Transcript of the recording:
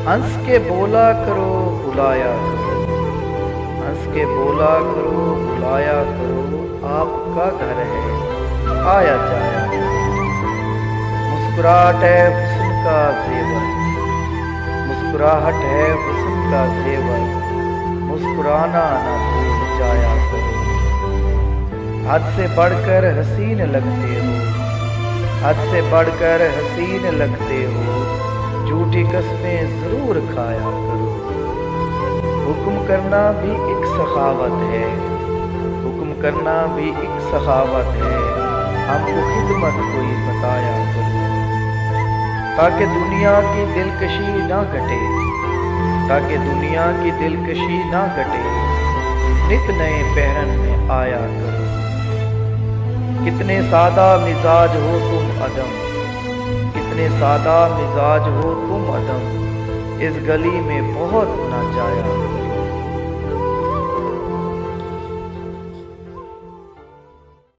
हंस के बोला करो बुलाया करो, हंस के बोला करो बुलाया करो, आपका घर है आया जाया करो। मुस्कुराहट है हुस्न का जेवर, मुस्कुराहट है हुस्न का जेवर, मुस्कुराना ना भूल जाया करो। हद से बढ़कर हसीन लगते हो, हद से बढ़कर हसीन लगते हो, झूठी कस्में जरूर खाया करो। हुक्म करना भी एक सखावत है, हुक्म करना भी एक सखावत है, हमको खिदमत कोई बताया करो। ताकि दुनिया की दिलकशी ना घटे, ताकि दुनिया की दिलकशी ना घटे, नित नए पहरन में आया करो। कितने सादा मिजाज हो तुम अदम, कितने सादा मिजाज हो तुम अदम, इस गली में बहुत ना जाया।